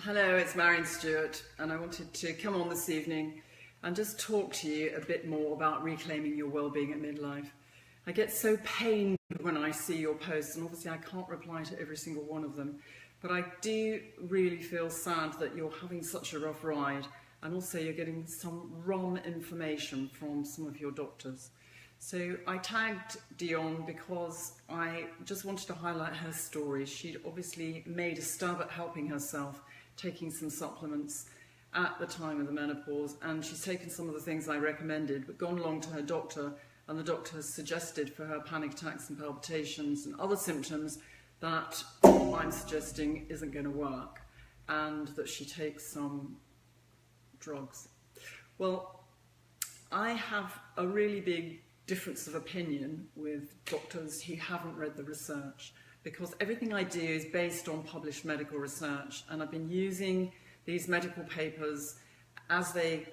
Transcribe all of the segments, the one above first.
Hello, it's Maryon Stewart, and I wanted to come on this evening and just talk to you a bit more about reclaiming your well-being at midlife. I get so pained when I see your posts, and obviously I can't reply to every single one of them, but I do really feel sad that you're having such a rough ride, and also you're getting some wrong information from some of your doctors. So I tagged Dion because I just wanted to highlight her story. She'd obviously made a stab at helping herself, taking some supplements at the time of the menopause, and she's taken some of the things I recommended, but gone along to her doctor, and the doctor has suggested for her panic attacks and palpitations and other symptoms that I'm suggesting isn't going to work, and that she takes some drugs. Well, I have a really big difference of opinion with doctors who haven't read the research, because everything I do is based on published medical research, and I've been using these medical papers as they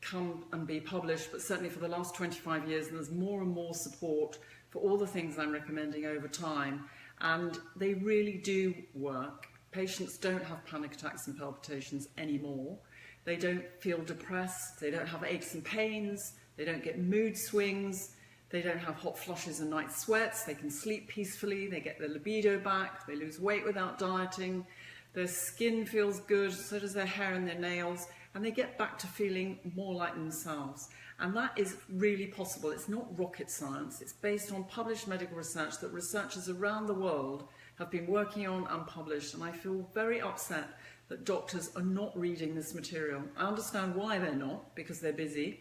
come and be published, but certainly for the last 25 years, and there's more and more support for all the things I'm recommending over time, and they really do work. Patients don't have panic attacks and palpitations anymore. They don't feel depressed, they don't have aches and pains, they don't get mood swings, they don't have hot flushes and night sweats, they can sleep peacefully, they get their libido back, they lose weight without dieting, their skin feels good, so does their hair and their nails, and they get back to feeling more like themselves. And that is really possible. It's not rocket science. It's based on published medical research that researchers around the world have been working on and published, and I feel very upset that doctors are not reading this material. I understand why they're not, because they're busy,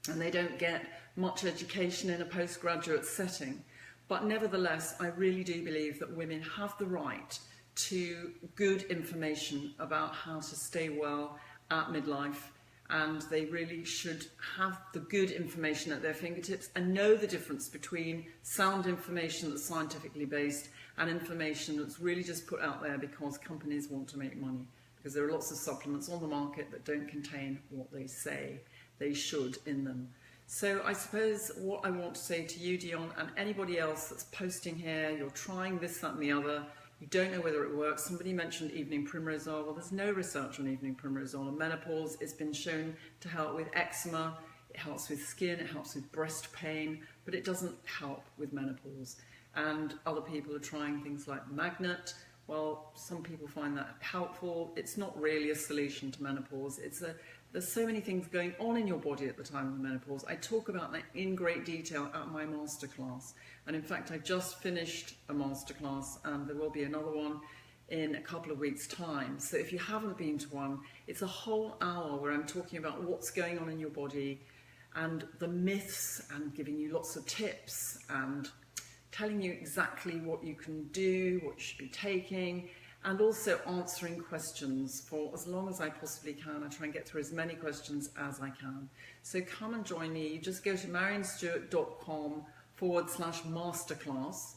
and they don't get much education in a postgraduate setting. But nevertheless, I really do believe that women have the right to good information about how to stay well at midlife, and they really should have the good information at their fingertips and know the difference between sound information that's scientifically based and information that's really just put out there because companies want to make money, because there are lots of supplements on the market that don't contain what they say they should in them. So I suppose what I want to say to you, Dion, and anybody else that's posting here, you're trying this, that and the other, you don't know whether it works. Somebody mentioned evening primrose oil. Well, there's no research on evening primrose oil. Menopause has been shown to help with eczema, it helps with skin, it helps with breast pain, but it doesn't help with menopause. And other people are trying things like magnet. Well, some people find that helpful. It's not really a solution to menopause. There's so many things going on in your body at the time of the menopause. I talk about that in great detail at my masterclass. And in fact, I just finished a masterclass, and there will be another one in a couple of weeks' time. So if you haven't been to one, it's a whole hour where I'm talking about what's going on in your body and the myths, and giving you lots of tips and telling you exactly what you can do, what you should be taking, and also answering questions for as long as I possibly can. I try and get through as many questions as I can. So come and join me. You just go to MaryonStewart.com/masterclass.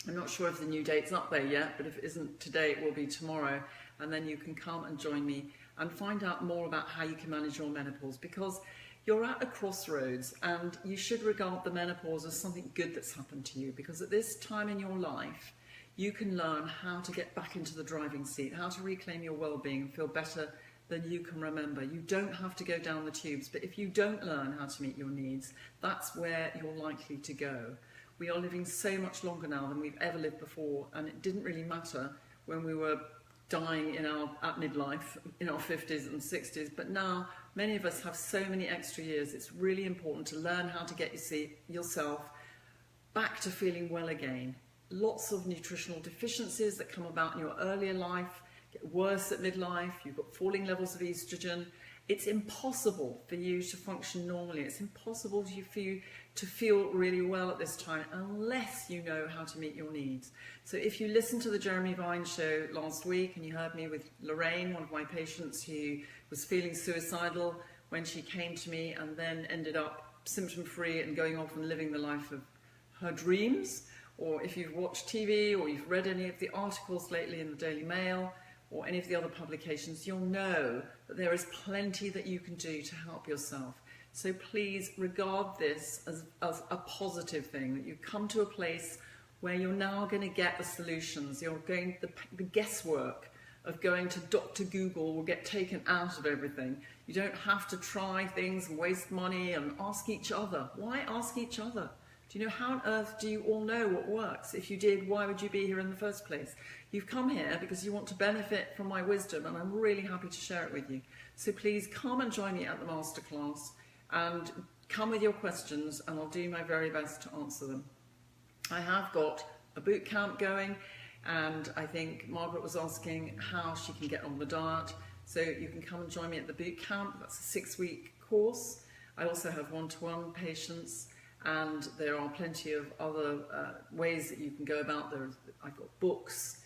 I'm not sure if the new date's up there yet, but if it isn't today, it will be tomorrow. And then you can come and join me and find out more about how you can manage your menopause, because you're at a crossroads and you should regard the menopause as something good that's happened to you, because at this time in your life, you can learn how to get back into the driving seat, how to reclaim your well-being and feel better than you can remember. You don't have to go down the tubes, but if you don't learn how to meet your needs, that's where you're likely to go. We are living so much longer now than we've ever lived before, and it didn't really matter when we were dying at midlife, in our 50s and 60s, but now many of us have so many extra years. It's really important to learn how to get yourself back to feeling well again. Lots of nutritional deficiencies that come about in your earlier life get worse at midlife. You've got falling levels of estrogen. It's impossible for you to function normally. It's impossible for you to feel really well at this time unless you know how to meet your needs. So if you listened to the Jeremy Vine show last week and you heard me with Lorraine, one of my patients who was feeling suicidal when she came to me and then ended up symptom-free and going off and living the life of her dreams, or if you've watched TV or you've read any of the articles lately in the Daily Mail or any of the other publications, you'll know that there is plenty that you can do to help yourself. So please regard this as a positive thing, that you come to a place where you're now going to get the solutions. You're going, the guesswork of going to Dr. Google will get taken out of everything. You don't have to try things and waste money and ask each other. Why ask each other? Do you know, how on earth do you all know what works? If you did, why would you be here in the first place? You've come here because you want to benefit from my wisdom, and I'm really happy to share it with you. So please come and join me at the masterclass, and come with your questions, and I'll do my very best to answer them. I have got a boot camp going, and I think Margaret was asking how she can get on the diet. So you can come and join me at the boot camp. That's a 6-week course. I also have one-to-one patients, and there are plenty of other ways that you can go about. I've got books,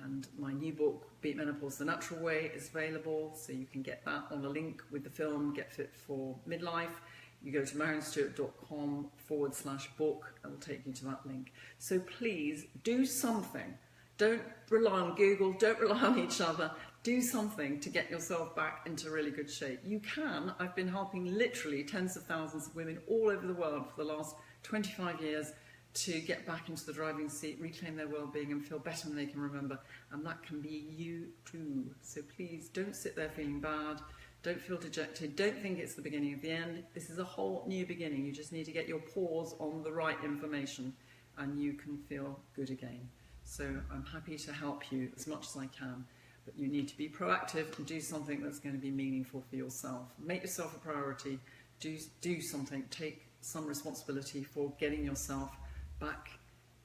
and my new book, Beat Menopause the Natural Way, is available, so you can get that on a link with the film Get Fit for Midlife. You go to MaryonStewart.com/book, and will take you to that link. So please do something. Don't rely on Google, don't rely on each other. Do something to get yourself back into really good shape. You can. I've been helping literally tens of thousands of women all over the world for the last 25 years to get back into the driving seat, reclaim their well-being and feel better than they can remember. And that can be you too. So please don't sit there feeling bad. Don't feel dejected. Don't think it's the beginning of the end. This is a whole new beginning. You just need to get your paws on the right information and you can feel good again. So I'm happy to help you as much as I can. But you need to be proactive and do something that's going to be meaningful for yourself. Make yourself a priority. Do something. Take some responsibility for getting yourself back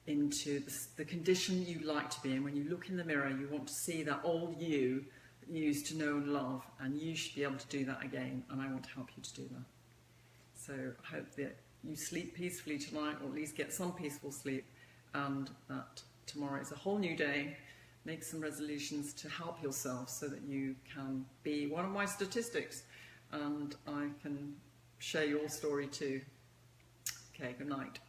into the condition you like to be in. When you look in the mirror, you want to see that old you that you used to know and love, and you should be able to do that again, and I want to help you to do that. So I hope that you sleep peacefully tonight, or at least get some peaceful sleep, and that tomorrow is a whole new day. Make some resolutions to help yourself so that you can be one of my statistics, and I can share your story too. Okay, good night.